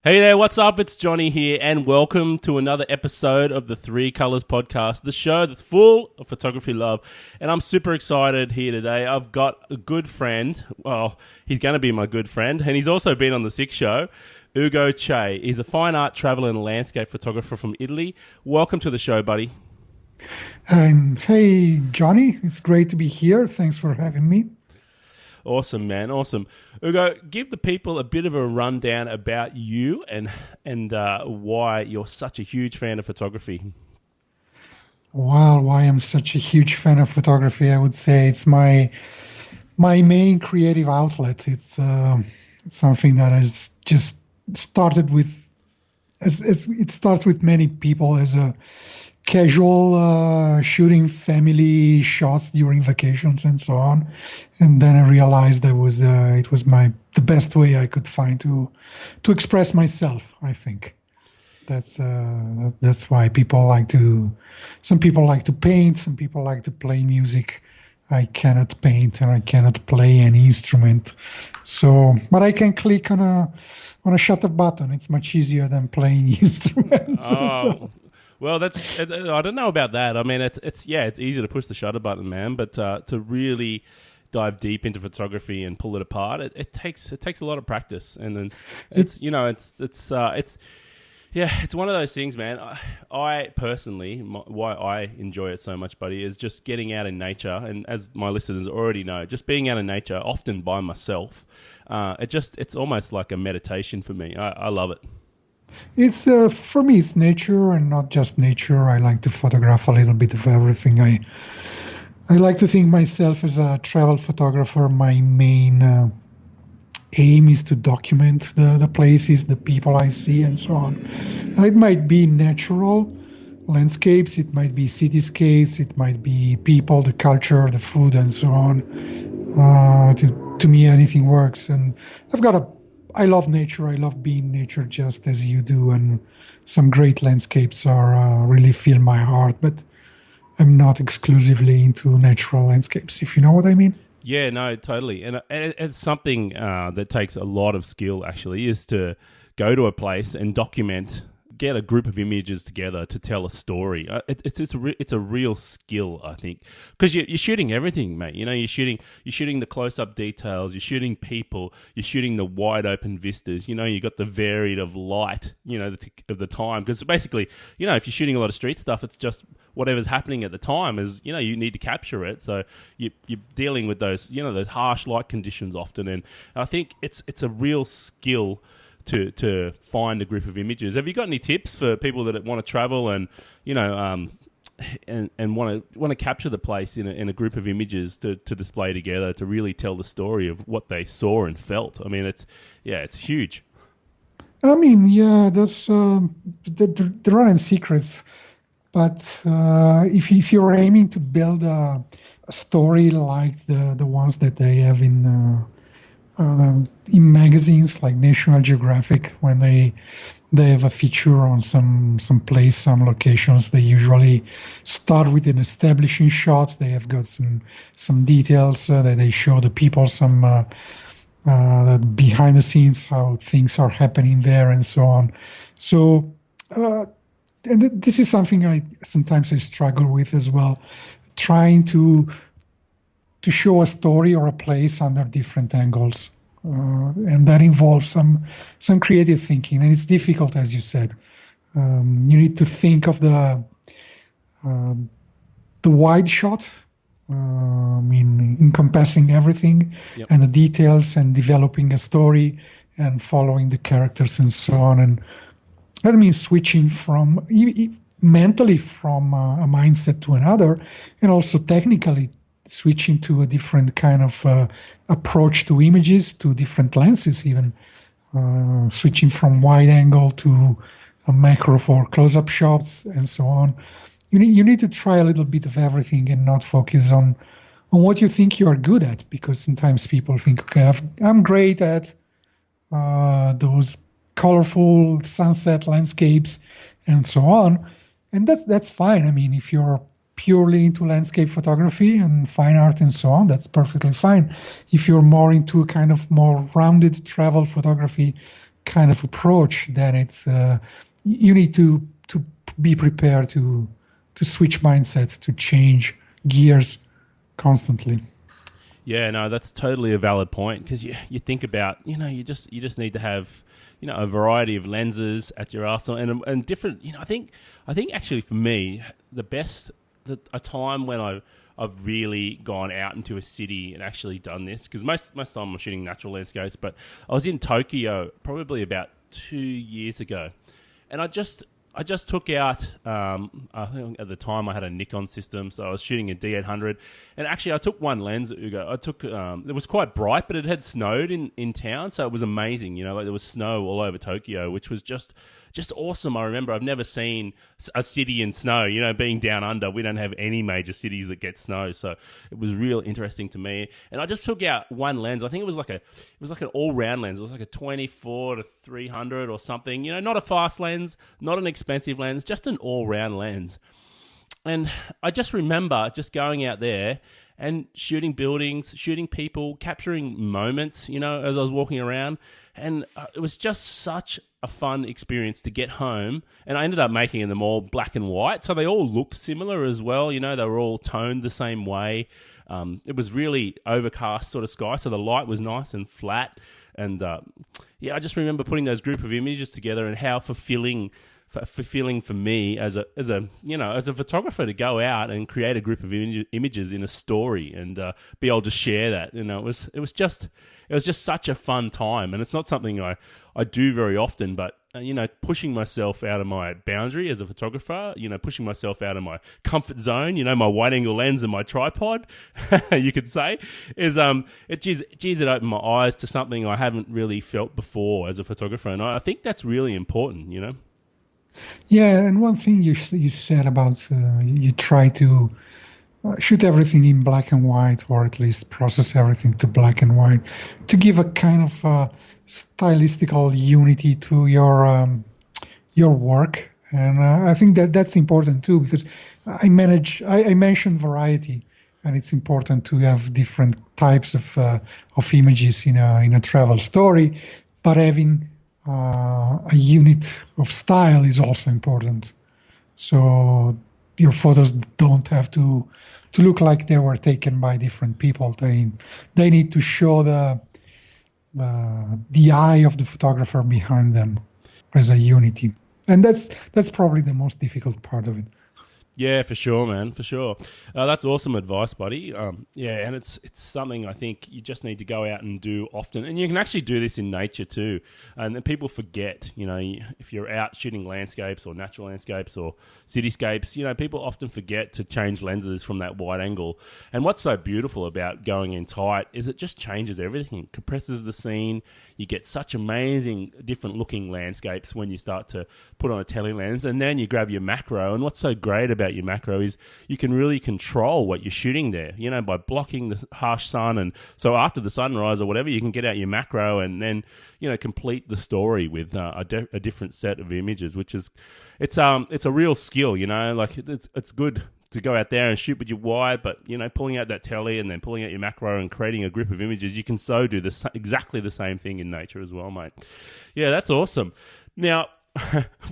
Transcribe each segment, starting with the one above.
Hey there, what's up? It's Johny here, and welcome to another episode of the Three Colors Podcast, the show that's full of photography love. And I'm super excited here today. I've got a good friend. Well, he's going to be my good friend, and he's also been on the Six Show. Ugo Cei. He's a fine art, travel, and landscape photographer from Italy. Welcome to the show, buddy. Hey, Johnny, it's great to be here. Thanks for having me. Awesome, man. Awesome. Ugo, give the people a bit of a rundown about you and why you're such a huge fan of photography. Well, why I'm such a huge fan of photography, I would say it's my main creative outlet. It's something that has just started with, as it starts with many people as a casual shooting family shots during vacations and so on, and then I realized it was the best way I could find to express myself. I think that's why some people like to paint, some people like to play music. I cannot paint and I cannot play any instrument, but I can click on a shutter button. It's much easier than playing instruments. Oh, well, I don't know about that. I mean, it's easy to push the shutter button, man, but to really dive deep into photography and pull it apart, it takes a lot of practice, and then it's one of those things, man. I personally, why I enjoy it so much, buddy, is just getting out in nature, and as my listeners already know, just being out in nature, often by myself. It's almost like a meditation for me. I love it. It's for me, it's nature, and not just nature. I like to photograph a little bit of everything. I like to think myself as a travel photographer. My main aim is to document the places, the people I see, and so on. It might be natural landscapes, it might be cityscapes, it might be people, the culture, the food, and so on. To me, anything works, and I love nature. I love being in nature just as you do, and some great landscapes are really fill my heart. But I'm not exclusively into natural landscapes, if you know what I mean. Yeah, no, totally. And it's something that takes a lot of skill, actually, is to go to a place and get a group of images together to tell a story. It's a real skill, I think, because you're shooting everything, mate. You know, you're shooting the close-up details, you're shooting people, you're shooting the wide open vistas. You know, you got the varied of light, you know, of the time. Because basically, you know, if you're shooting a lot of street stuff, it's just whatever's happening at the time is, you know, you need to capture it. So you're dealing with those, you know, those harsh light conditions often, and I think it's a real skill to find a group of images. Have you got any tips for people that want to travel and, you know, and want to capture the place in a group of images to display together to really tell the story of what they saw and felt? I mean, it's huge. I mean, yeah, that's there aren't secrets, but if you're aiming to build a story like the ones that they have in magazines like National Geographic, when they have a feature on some place, some locations, they usually start with an establishing shot. They have got some details that they show the people, some behind the scenes, how things are happening there, and so on. So, and this is something I sometimes struggle with as well, trying to show a story or a place under different angles. And that involves some creative thinking, and it's difficult, as you said. You need to think of the wide shot, encompassing everything, Yep. and the details, and developing a story, and following the characters, and so on. And that means switching from mentally from a mindset to another, and also technically switching to a different kind of approach to images, to different lenses, even switching from wide angle to a macro for close-up shots, and so on. You need to try a little bit of everything and not focus on what you think you are good at, because sometimes people think, okay, I'm great at those colorful sunset landscapes and so on, and that's fine. I mean, if you're purely into landscape photography and fine art and so on, that's perfectly fine. If you're more into a kind of more rounded travel photography, kind of approach, then you need to be prepared to switch mindset, to change gears constantly. Yeah, no, that's totally a valid point, because you think about, you just need to have, a variety of lenses at your arsenal, and different, I think actually for me, a time when I've really gone out into a city and actually done this, because most time I'm shooting natural landscapes, but I was in Tokyo probably about 2 years ago, and I just took out, I think at the time I had a Nikon system, so I was shooting a D800. And actually I took one lens, Ugo. It was quite bright, but it had snowed in town, so it was amazing. Like there was snow all over Tokyo, which was just awesome. I remember I've never seen a city in snow, being down under. We don't have any major cities that get snow, so it was real interesting to me. And I just took out one lens. I think it was like an all-round lens. It was like a 24 to 300 or something, not a fast lens, not an expensive lens, just an all-round lens. And I just remember just going out there and shooting buildings, shooting people, capturing moments, as I was walking around. And it was just such a fun experience to get home. And I ended up making them all black and white, so they all looked similar as well. They were all toned the same way. It was really overcast sort of sky, so the light was nice and flat. And I just remember putting those group of images together, and how fulfilling for me as a photographer to go out and create a group of images in a story, and be able to share that. It was just such a fun time, and it's not something I do very often, but pushing myself out of my boundary as a photographer, pushing myself out of my comfort zone, my wide angle lens and my tripod, you could say, is it opened my eyes to something I haven't really felt before as a photographer, and I think that's really important. Yeah, and one thing you said about you try to shoot everything in black and white, or at least process everything to black and white, to give a kind of stylistical unity to your work. And I think that's important too, because I mentioned variety, and it's important to have different types of images in a travel story, but having a unit of style is also important. So your photos don't have to look like they were taken by different people. They need to show the eye of the photographer behind them as a unity. And that's probably the most difficult part of it. Yeah, for sure, man, for sure. That's awesome advice, buddy. And it's something I think you just need to go out and do often. And you can actually do this in nature too. And then people forget, if you're out shooting landscapes or natural landscapes or cityscapes, people often forget to change lenses from that wide angle. And what's so beautiful about going in tight is it just changes everything. It compresses the scene. You get such amazing different looking landscapes when you start to put on a tele lens, and then you grab your macro. And what's so great about your macro is you can really control what you're shooting there, by blocking the harsh sun. And so after the sunrise or whatever, you can get out your macro and then, complete the story with a different set of images, which is, it's a real skill, like it's good to go out there and shoot with your wide, but, pulling out that tele and then pulling out your macro and creating a group of images, you can so do exactly the same thing in nature as well, mate. Yeah, that's awesome. Now,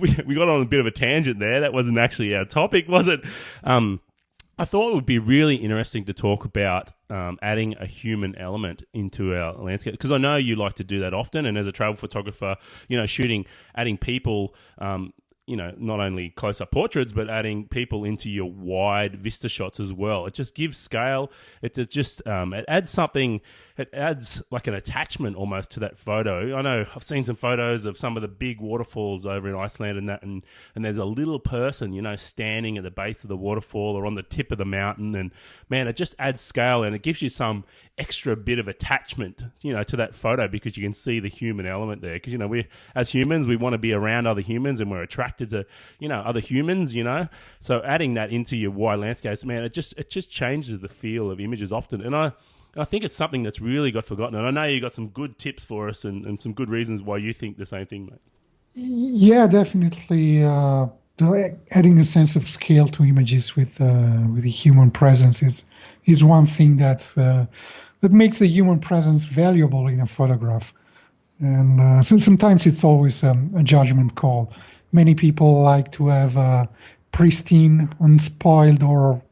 we got on a bit of a tangent there. That wasn't actually our topic, was it? I thought it would be really interesting to talk about adding a human element into our landscape, because I know you like to do that often, and as a travel photographer, adding people, not only close-up portraits, but adding people into your wide vista shots as well. It just gives scale. It adds something. It adds like an attachment almost to that photo. I know I've seen some photos of some of the big waterfalls over in Iceland and there's a little person, standing at the base of the waterfall or on the tip of the mountain, and man, it just adds scale, and it gives you some extra bit of attachment, to that photo, because you can see the human element there. Because, we as humans, we want to be around other humans, and we're attracted to, other humans, So adding that into your wide landscapes, man, it just changes the feel of images often. And I think it's something that's really got forgotten. And I know you got some good tips for us and some good reasons why you think the same thing, mate. Yeah, definitely. Adding a sense of scale to images with a human presence is one thing that makes the human presence valuable in a photograph. And so sometimes it's always a judgment call. Many people like to have pristine, unspoiled, or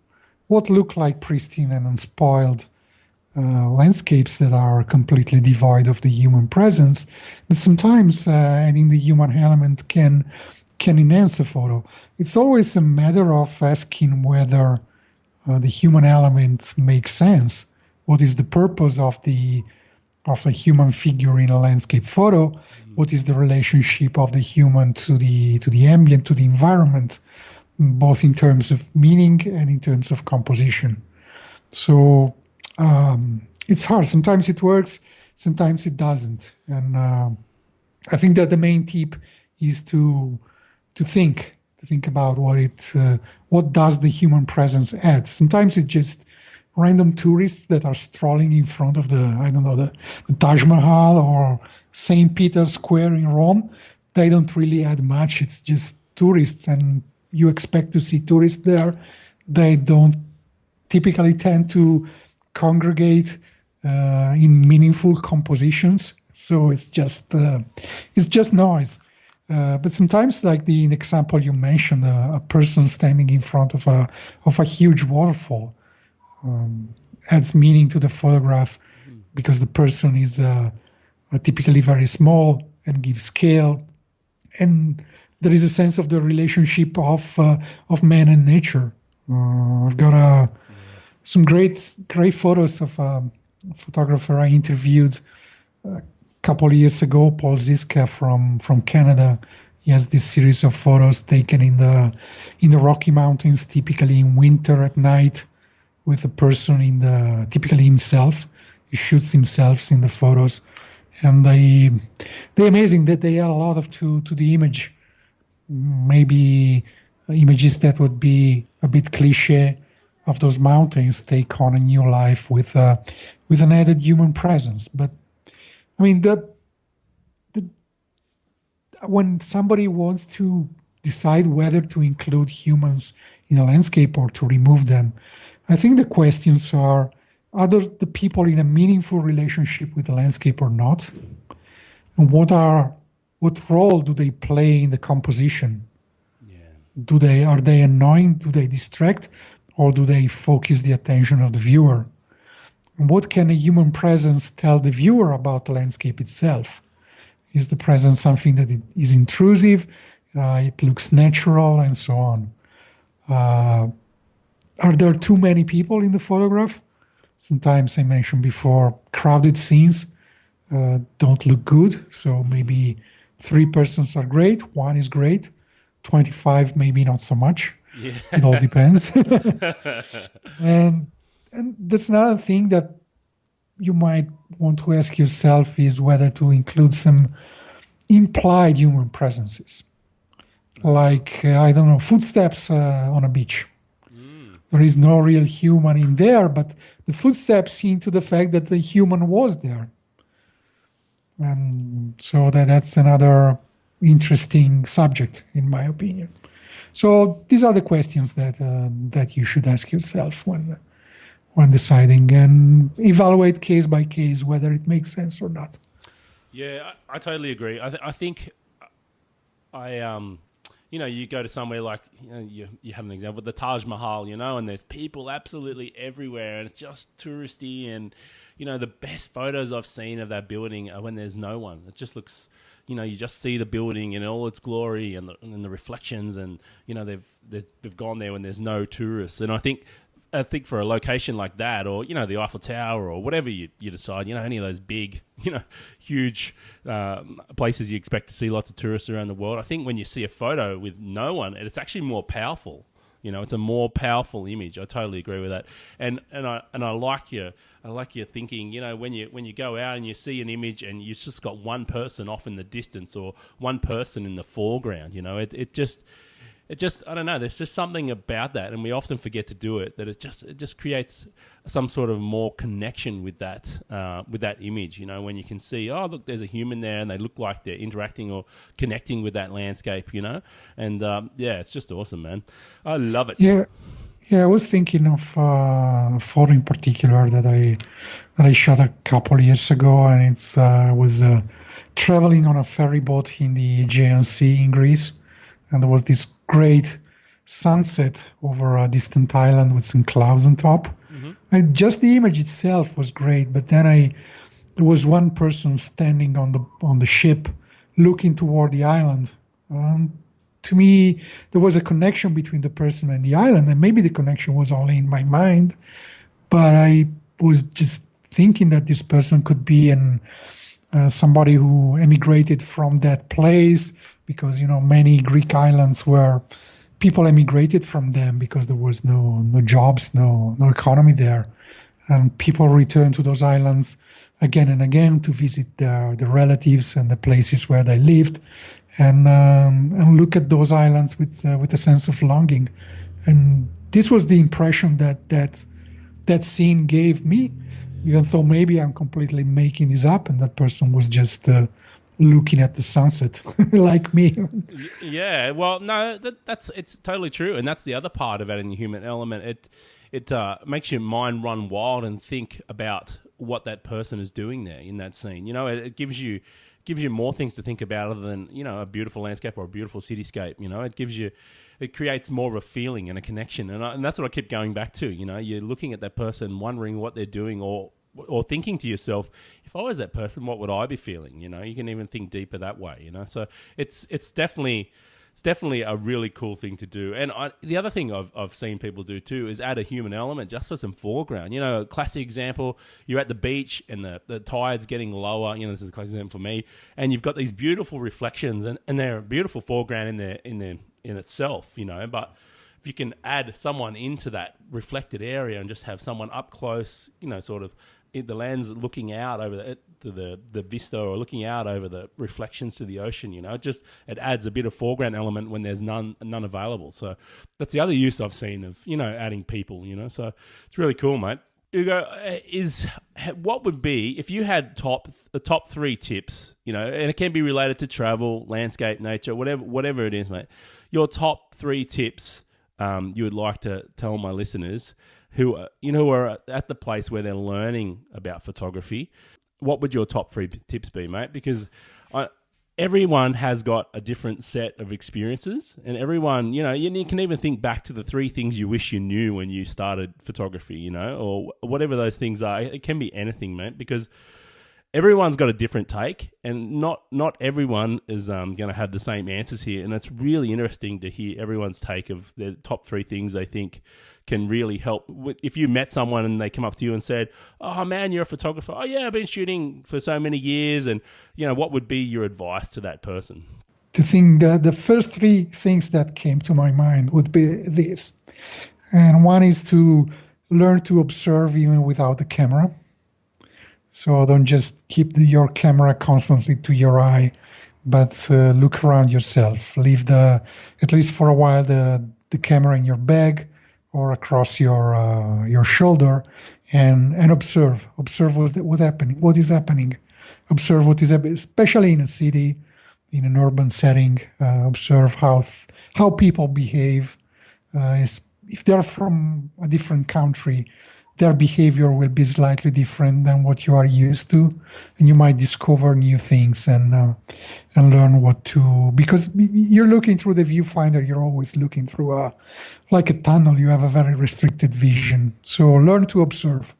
what look like pristine and unspoiled landscapes that are completely devoid of the human presence. But sometimes adding the human element can enhance a photo. It's always a matter of asking whether the human element makes sense. What is the purpose of a human figure in a landscape photo? What is the relationship of the human to the ambient, to the environment, both in terms of meaning and in terms of composition? So it's hard. Sometimes it works, sometimes it doesn't. And I think that the main tip is to think about what does the human presence add. Sometimes it's just random tourists that are strolling in front of the Taj Mahal or St. Peter's Square in Rome. They don't really add much. It's just tourists, and you expect to see tourists there. They don't typically tend to congregate in meaningful compositions. So it's just noise. But sometimes, like the example you mentioned, a person standing in front of a huge waterfall adds meaning to the photograph because the person is typically very small and gives scale, and there is a sense of the relationship of man and nature. I've got some great photos of a photographer I interviewed couple of years ago, Paul Ziska from Canada. He has this series of photos taken in the Rocky Mountains, typically in winter at night, with a person typically himself. He shoots himself in the photos, and they're amazing that they add a lot to the image. Maybe images that would be a bit cliche of those mountains take on a new life with an added human presence. But I mean, when somebody wants to decide whether to include humans in a landscape or to remove them, I think the questions are the people in a meaningful relationship with the landscape or not? And what role do they play in the composition? Yeah. Are they annoying? Do they distract? Or do they focus the attention of the viewer? What can a human presence tell the viewer about the landscape itself? Is the presence something that is intrusive? It looks natural, and so on. Are there too many people in the photograph? Sometimes, I mentioned before, crowded scenes don't look good. So maybe 3 persons are great, 1 is great, 25 maybe not so much. Yeah. It all depends. And that's another thing that you might want to ask yourself is whether to include some implied human presences. Like, I don't know, footsteps on a beach. There is no real human in there, but the footsteps hint to the fact that the human was there. And so that's another interesting subject, in my opinion. So these are the questions that you should ask yourself when deciding, and evaluate case by case whether it makes sense or not. Yeah, I totally agree. I think you go to somewhere like, you have an example, the Taj Mahal, and there's people absolutely everywhere, and it's just touristy, and, the best photos I've seen of that building are when there's no one. It just looks, you just see the building in all its glory and the reflections, and, they've gone there when there's no tourists. And I think for a location like that, or, the Eiffel Tower, or whatever you decide, any of those big, huge places you expect to see lots of tourists around the world, I think when you see a photo with no one, it's actually more powerful. It's a more powerful image. I totally agree with that. And I like your thinking, when you go out and you see an image and you've just got one person off in the distance or one person in the foreground, it just I don't know, there's just something about that, and we often forget to do it, that it just creates some sort of more connection with that image, when you can see, oh, look, there's a human there and they look like they're interacting or connecting with that landscape, and it's just awesome, man. I love it. Yeah, I was thinking of a photo in particular that I shot a couple years ago, and it was traveling on a ferry boat in the Aegean Sea in Greece, and there was this great sunset over a distant island with some clouds on top. And just the image itself was great, but then there was one person standing on the ship, looking toward the island. To me, there was a connection between the person and the island, and maybe the connection was only in my mind, but I was just thinking that this person could be somebody who emigrated from that place, because many Greek islands were people emigrated from them because there was no jobs, no economy there, and people returned to those islands again and again to visit their relatives and the places where they lived, and look at those islands with a sense of longing. And this was the impression that scene gave me, even though maybe I'm completely making this up and that person was just looking at the sunset like me. Yeah, well, no, it's totally true, and that's the other part of adding the human element. It makes your mind run wild and think about what that person is doing there in that scene. It gives you more things to think about other than a beautiful landscape or a beautiful cityscape. It creates more of a feeling and a connection, and that's what I keep going back to. You're looking at that person, wondering what they're doing, or thinking to yourself, if I was that person, what would I be feeling? You can even think deeper that way. So it's definitely a really cool thing to do. And the other thing I've seen people do too is add a human element just for some foreground. A classic example, you're at the beach and the tide's getting lower. This is a classic example for me. And you've got these beautiful reflections, and they're a beautiful foreground in itself. But if you can add someone into that reflected area and just have someone up close, sort of the lens looking out over the vista, or looking out over the reflections to the ocean, it adds a bit of foreground element when there's none available. So that's the other use I've seen of adding people. So it's really cool, mate. Ugo, what would be if you had top 3 tips, and it can be related to travel, landscape, nature, whatever it is, mate. Your top 3 tips you would like to tell my listeners who are at the place where they're learning about photography. What would your top 3 tips be, mate? Because everyone has got a different set of experiences, and everyone, you can even think back to the 3 things you wish you knew when you started photography, or whatever those things are. It can be anything, mate, because everyone's got a different take, and not everyone is going to have the same answers here. And it's really interesting to hear everyone's take of their top 3 things they think can really help. If you met someone and they come up to you and said, "Oh man, you're a photographer. Oh yeah, I've been shooting for so many years," and what would be your advice to that person? The first 3 things that came to my mind would be this, and one is to learn to observe even without the camera. So don't just keep your camera constantly to your eye, but look around yourself. Leave at least for a while, the camera in your bag or across your shoulder, and observe. Observe what's happening. What is happening? Observe what is happening, especially in a city, in an urban setting. Observe how people behave. If they're from a different country, their behavior will be slightly different than what you are used to, and you might discover new things and learn what to. Because you're looking through the viewfinder, you're always looking through like a tunnel. You have a very restricted vision, so learn to observe.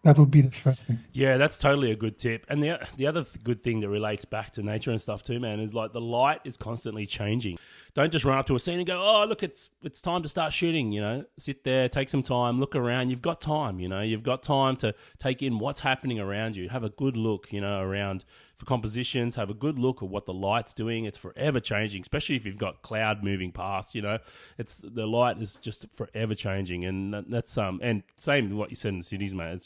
That would be the first thing. Yeah, that's totally a good tip. And the other good thing that relates back to nature and stuff too, man, is like the light is constantly changing. Don't just run up to a scene and go, "Oh, look, it's time to start shooting." Sit there, take some time, look around. You've got time. You've got time to take in what's happening around you. Have a good look, around for compositions. Have a good look at what the light's doing. It's forever changing, especially if you've got cloud moving past. It's the light is just forever changing, and that's and same with what you said in the cities, mate.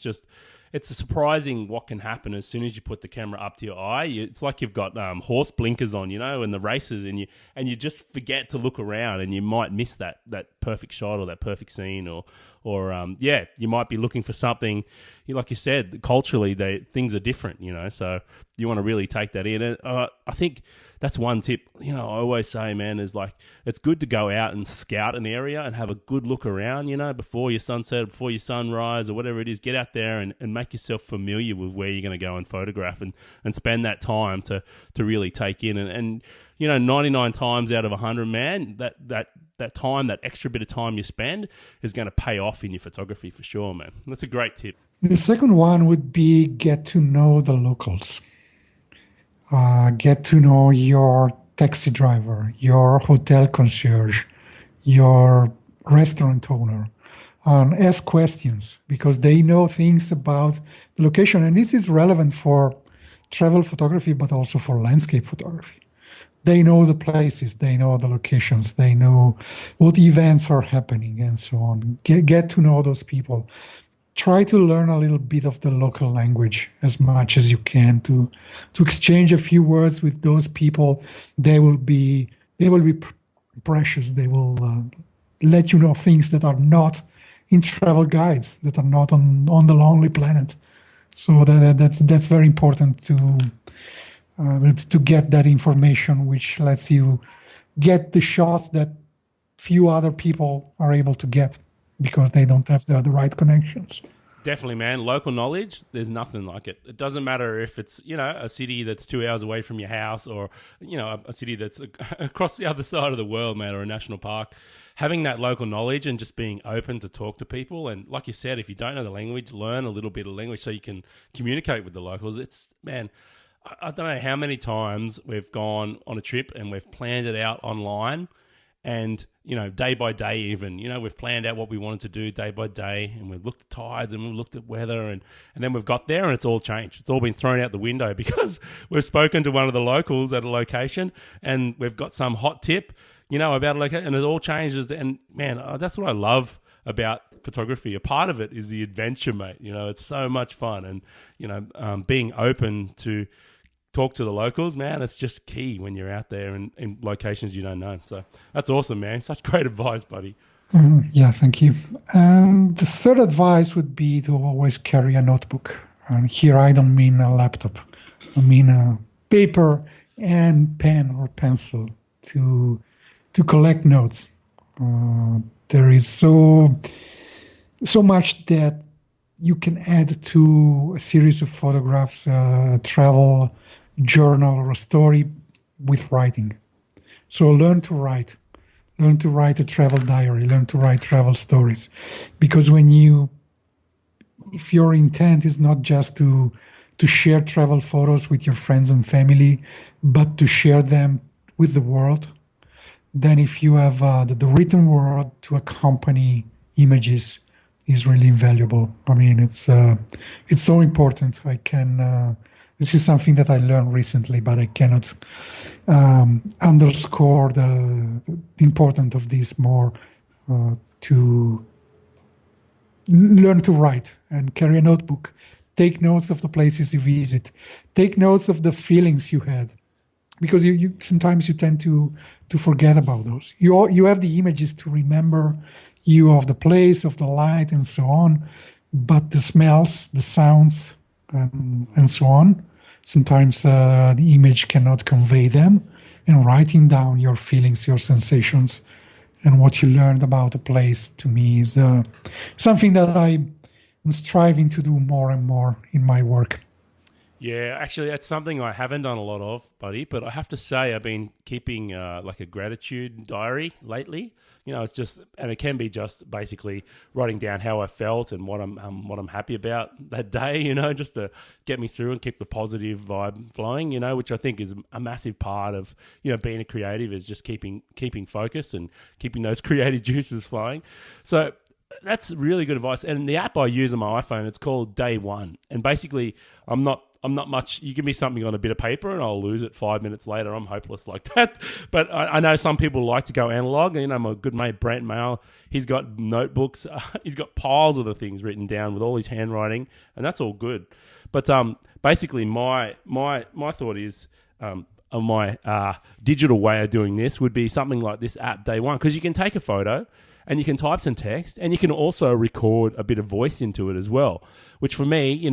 It's surprising what can happen as soon as you put the camera up to your eye. It's like you've got horse blinkers on, in the races, and you just forget to look around, and you might miss that perfect shot or that perfect scene, or you might be looking for something. Like you said, culturally, things are different, so you want to really take that in. And I think that's one tip, I always say, man, is like, it's good to go out and scout an area and have a good look around, before your sunset, before your sunrise or whatever it is. Get out there and make make yourself familiar with where you're going to go and photograph, and spend that time to really take in. And 99 times out of 100, man, that time, that extra bit of time you spend is going to pay off in your photography for sure, man. That's a great tip. The second one would be get to know the locals. Get to know your taxi driver, your hotel concierge, your restaurant owner, and ask questions because they know things about the location. And this is relevant for travel photography, but also for landscape photography. They know the places, they know the locations, they know what events are happening and so on. Get to know those people. Try to learn a little bit of the local language as much as you can to exchange a few words with those people. They will be precious. They will let you know things that are not in travel guides, that are not on the Lonely Planet. So that's very important to get that information, which lets you get the shots that few other people are able to get because they don't have the right connections. Definitely, man. Local knowledge, there's nothing like it. It doesn't matter if it's, a city that's 2 hours away from your house or, a city that's across the other side of the world, man, or a national park. Having that local knowledge and just being open to talk to people. And like you said, if you don't know the language, learn a little bit of language so you can communicate with the locals. I don't know how many times we've gone on a trip and we've planned it out online and, day by day even, we've planned out what we wanted to do day by day and we've looked at tides and we've looked at weather and then we've got there and it's all changed. It's all been thrown out the window because we've spoken to one of the locals at a location and we've got some hot tip, about a location and it all changes. And, man, that's what I love about photography. A part of it is the adventure, mate. It's so much fun and, being open to talk to the locals, man, it's just key when you're out there in locations you don't know. So that's awesome, man. Such great advice, buddy. Yeah, thank you. The third advice would be to always carry a notebook. And here I don't mean a laptop. I mean a paper and pen or pencil to collect notes. There is so much that you can add to a series of photographs, travel journal or a story with writing. So learn to write a travel diary, learn to write travel stories. Because if your intent is not just to share travel photos with your friends and family, but to share them with the world, then if you have the written word to accompany images is really invaluable. I mean, it's so important. This is something that I learned recently, but I cannot underscore the importance of this more. To learn to write and carry a notebook. Take notes of the places you visit. Take notes of the feelings you had, because you sometimes you tend to forget about those. You have the images to remember you of the place, of the light, and so on, but the smells, the sounds, and so on. Sometimes the image cannot convey them, and writing down your feelings, your sensations, and what you learned about a place, to me, is something that I'm striving to do more and more in my work. Yeah, actually, that's something I haven't done a lot of, buddy. But I have to say, I've been keeping like a gratitude diary lately. It's just, and it can be just basically writing down how I felt and what I'm happy about that day. Just to get me through and keep the positive vibe flowing. Which I think is a massive part of being a creative, is just keeping focused and keeping those creative juices flowing. So that's really good advice. And the app I use on my iPhone, it's called Day One. And basically, I'm not much. You give me something on a bit of paper and I'll lose it 5 minutes later. I'm hopeless like that. But I know some people like to go analog. My good mate Brent Mail, he's got notebooks. He's got piles of the things written down with all his handwriting, and that's all good. But basically, my thought is, my digital way of doing this would be something like this app, Day One, because you can take a photo and you can type some text, and you can also record a bit of voice into it as well, which for me,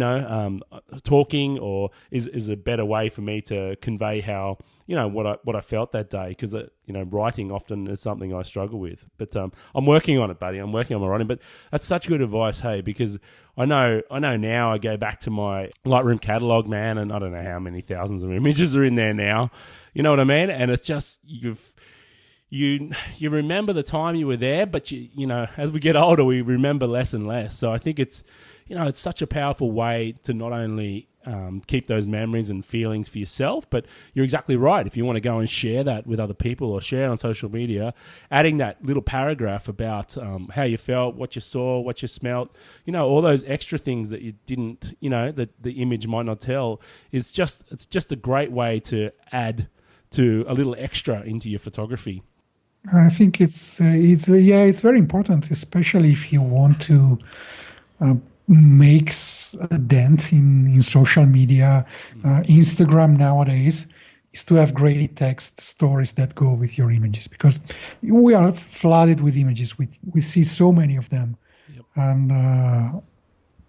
talking or is a better way for me to convey how, what I felt that day, because, writing often is something I struggle with. But I'm working on it, buddy. I'm working on my writing. But that's such good advice, hey, because I know now I go back to my Lightroom catalog, man, and I don't know how many thousands of images are in there now. You know what I mean? And it's just, you remember the time you were there, but as we get older, we remember less and less. So I think it's such a powerful way to not only keep those memories and feelings for yourself, but you're exactly right. If you want to go and share that with other people or share it on social media, adding that little paragraph about how you felt, what you saw, what you smelt, all those extra things that you didn't, that the image might not tell, it's just a great way to add to a little extra into your photography. I think it's very important, especially if you want to make a dent in social media. Instagram nowadays is to have great text stories that go with your images, because we are flooded with images. We see so many of them. Yep. And a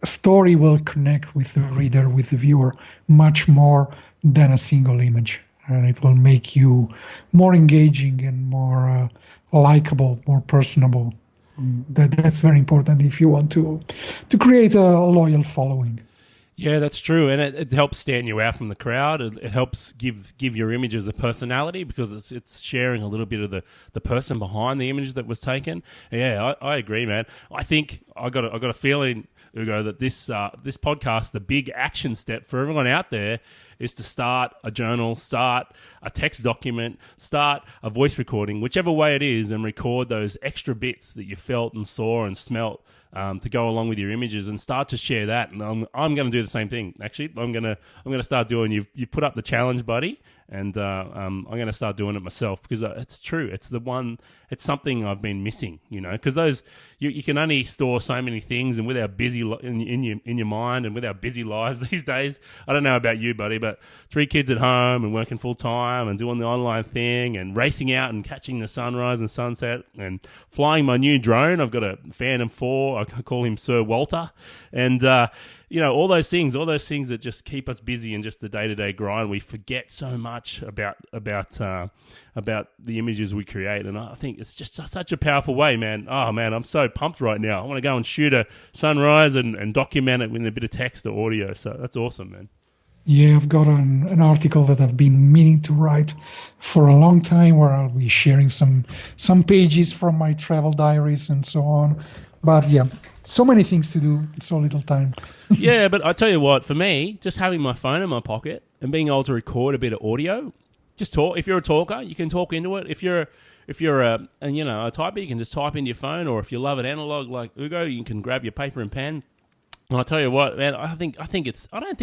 story will connect with the reader, with the viewer, much more than a single image. And it will make you more engaging and more likable, more personable. That's very important if you want to create a loyal following. Yeah, that's true, and it helps stand you out from the crowd. It helps give your images a personality, because it's sharing a little bit of the person behind the image that was taken. Yeah, I agree, man. I think I got a feeling, Ugo, that this podcast, the big action step for everyone out there, is to start a journal, start a text document, start a voice recording, whichever way it is, and record those extra bits that you felt and saw and smelt to go along with your images, and start to share that. And I'm going to do the same thing. Actually, I'm going to start doing. You've put up the challenge, buddy, and I'm going to start doing it myself, because it's true. It's something I've been missing, because those you can only store so many things, and with our busy in your mind, and with our busy lives these days, I don't know about you, buddy, but 3 kids at home and working full time and doing the online thing and racing out and catching the sunrise and sunset and flying my new drone. I've got a Phantom 4. I call him Sir Walter, and all those things that just keep us busy in just the day-to-day grind. We forget so much about the images we create, and I think it's just such a powerful way, man. Oh, man, I'm so pumped right now. I want to go and shoot a sunrise and document it with a bit of text or audio, so that's awesome, man. Yeah, I've got an article that I've been meaning to write for a long time, where I'll be sharing some pages from my travel diaries and so on. But yeah, so many things to do, so little time. Yeah, but I tell you what, for me, just having my phone in my pocket and being able to record a bit of audio, just talk. If you're a talker, you can talk into it. If you're a typer, you can just type into your phone. Or if you love it analog like Ugo, you can grab your paper and pen. And I tell you what, man, I don't think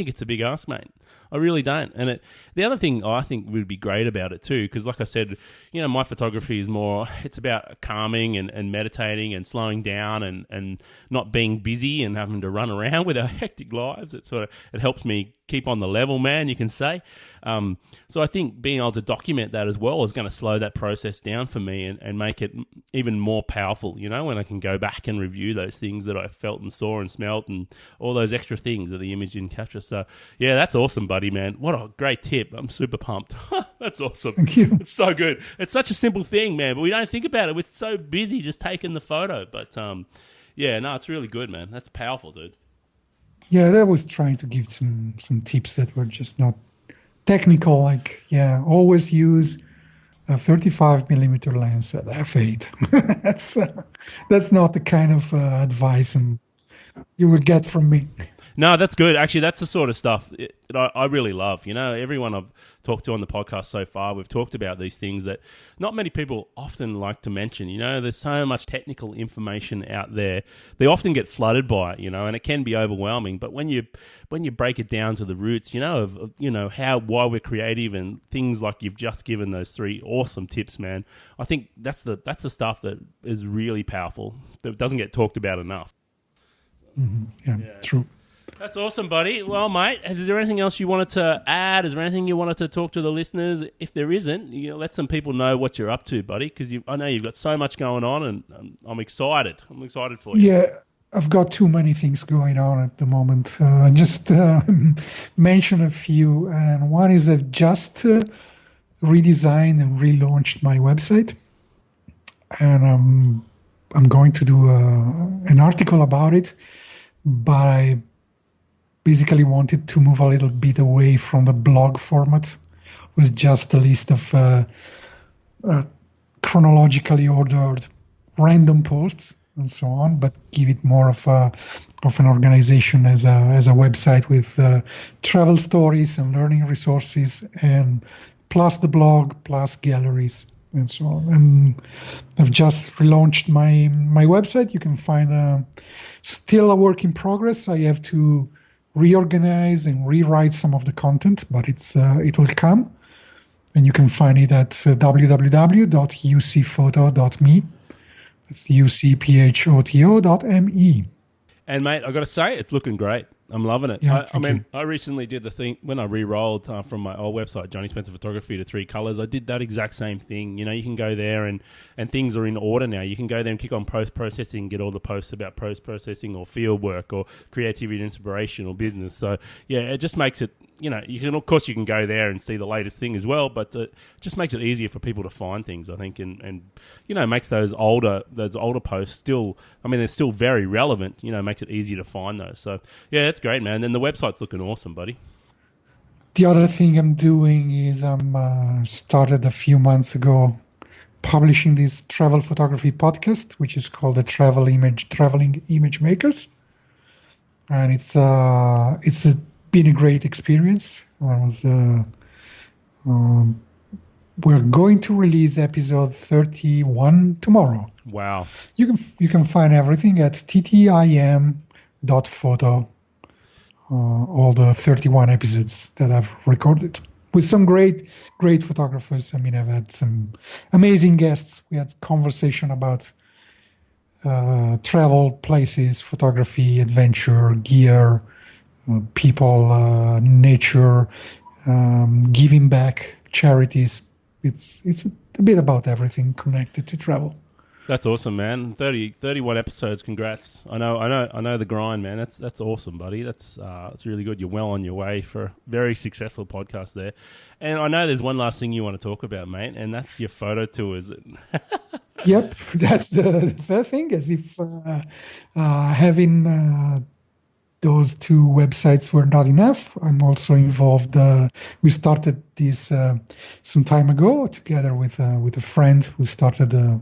it's a big ask, mate. I really don't. And the other thing I think would be great about it too, because like I said, my photography is more, it's about calming and meditating and slowing down and not being busy and having to run around with our hectic lives. It helps me keep on the level, man, you can say. So I think being able to document that as well is going to slow that process down for me and make it even more powerful, when I can go back and review those things that I felt and saw and smelt and all those extra things that the image didn't capture. So, yeah, that's awesome, buddy, man. What a great tip. I'm super pumped. That's awesome. Thank you. It's so good. It's such a simple thing, man, but we don't think about it. We're so busy just taking the photo. But, it's really good, man. That's powerful, dude. Yeah, I was trying to give some tips that were just not technical. Like, always use a 35mm lens at f8. That's not the kind of advice you would get from me. No, that's good. Actually, that's the sort of stuff that I really love. Everyone I've talked to on the podcast so far, we've talked about these things that not many people often like to mention. There's so much technical information out there. They often get flooded by it, and it can be overwhelming. But when you break it down to the roots, of why we're creative and things like you've just given those 3 awesome tips, man, I think that's the stuff that is really powerful, that doesn't get talked about enough. Mm-hmm. Yeah, true. That's awesome, buddy. Well, mate, is there anything else you wanted to add? Is there anything you wanted to talk to the listeners? If there isn't, let some people know what you're up to, buddy, because I know you've got so much going on, and I'm excited. I'm excited for you. Yeah, I've got too many things going on at the moment. Just mention a few, and one is I've just redesigned and relaunched my website, and I'm going to do an article about it, but I basically wanted to move a little bit away from the blog format with just a list of chronologically ordered random posts and so on, but give it more of an organization as a website with travel stories and learning resources, and plus the blog, plus galleries and so on. And I've just relaunched my website. You can find still a work in progress. I have to reorganize and rewrite some of the content, but it will come. And you can find it at www.ucphoto.me. It's ucphoto.me. And, mate, I've got to say, it's looking great. I'm loving it. Yeah, I recently did the thing when I re-rolled from my old website, Johny Spencer Photography, to 3 colors. I did that exact same thing. You can go there and things are in order now. You can go there and click on post-processing, get all the posts about post-processing or field work or creativity and inspiration or business. So, yeah, it just makes it, of course you can go there and see the latest thing as well, but it just makes it easier for people to find things, I think, and makes those older posts still, they're still very relevant, makes it easier to find those. So, yeah, that's great, man. And the website's looking awesome, buddy. The other thing I'm doing is I'm started a few months ago publishing this travel photography podcast, which is called the Traveling Image Makers, and it's been a great experience. We're going to release episode 31 tomorrow. Wow! You can find everything at ttim.photo. All the 31 episodes that I've recorded with some great photographers. I've had some amazing guests. We had conversation about travel, places, photography, adventure, gear, people, nature, giving back, charities. It's a bit about everything connected to travel. That's awesome, man. 31 episodes. Congrats. I know the grind, man. That's awesome, buddy. That's really good. You're well on your way for a very successful podcast there. And I know there's one last thing you want to talk about, mate, and that's your photo tours. Yep, that's the third thing. As if having those 2 websites were not enough, I'm also involved. We started this some time ago together with a friend. We started a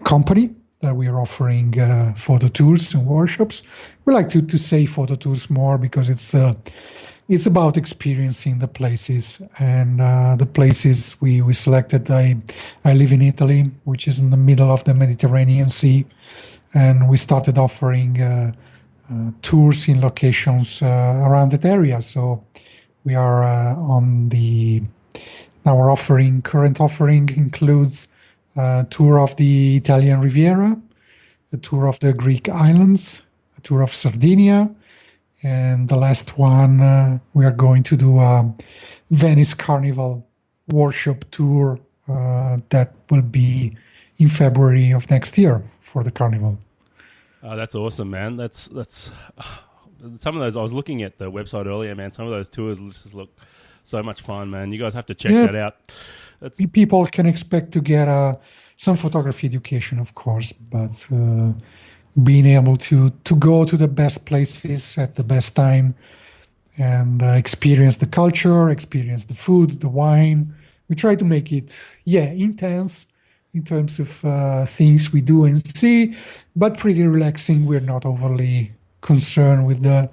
company that we are offering photo tours and workshops. We like to say photo tours more because it's about experiencing the places, and the places we selected. I live in Italy, which is in the middle of the Mediterranean Sea, and we started offering tours in locations around that area. So we are our current offering includes a tour of the Italian Riviera, a tour of the Greek islands, a tour of Sardinia, and the last one we are going to do a Venice Carnival workshop tour that will be in February of next year for the Carnival. Oh, that's awesome, man. That's some of those. I was looking at the website earlier, man. Some of those tours just look so much fun, man. You guys have to check that out. People can expect to get some photography education, of course, but being able to go to the best places at the best time and experience the culture, experience the food, the wine. We try to make it, intense in terms of things we do and see, but pretty relaxing. We're not overly concerned with the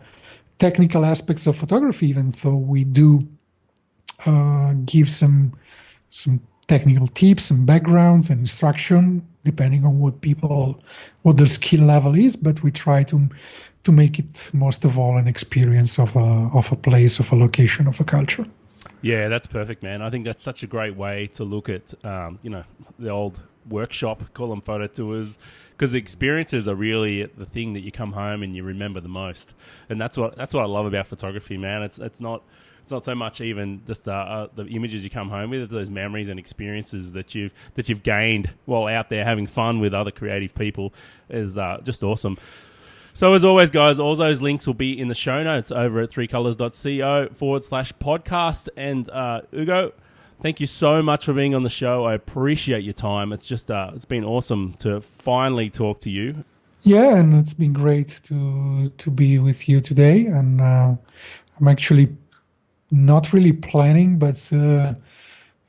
technical aspects of photography, even though we do give some technical tips and backgrounds and instruction, depending on what their skill level is. But we try to make it most of all an experience of a place, of a location, of a culture. Yeah, that's perfect, man. I think that's such a great way to look at, the old workshop, call them photo tours, because the experiences are really the thing that you come home and you remember the most. And that's what I love about photography, man. It's not so much even just the images you come home with, it's those memories and experiences that you've gained while out there having fun with other creative people is just awesome. So as always, guys, all those links will be in the show notes over at threecolors.co/podcast. And Ugo, thank you so much for being on the show. I appreciate your time. It's just it's been awesome to finally talk to you. Yeah, and it's been great to be with you today. And I'm actually not really planning, but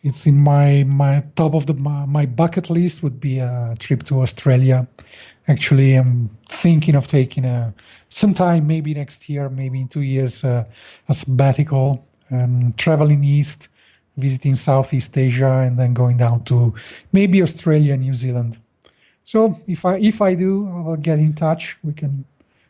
it's in my top of my bucket list would be a trip to Australia. Actually, I'm thinking of taking sometime maybe next year, maybe in 2 years, a sabbatical and traveling east, visiting Southeast Asia, and then going down to maybe Australia, New Zealand. So if I do, I will get in touch. We can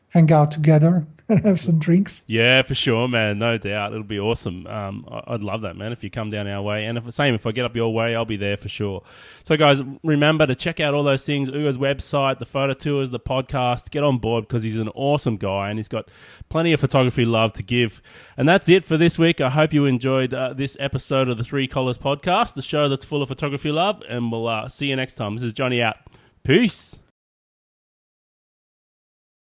hang out together and have some drinks. Yeah, for sure, man. No doubt. It'll be awesome. I'd love that, man, if you come down our way. And if I get up your way, I'll be there for sure. So, guys, remember to check out all those things, Ugo's website, the photo tours, the podcast. Get on board because he's an awesome guy and he's got plenty of photography love to give. And that's it for this week. I hope you enjoyed this episode of the Three Collars podcast, the show that's full of photography love. And we'll see you next time. This is Johny out. Peace.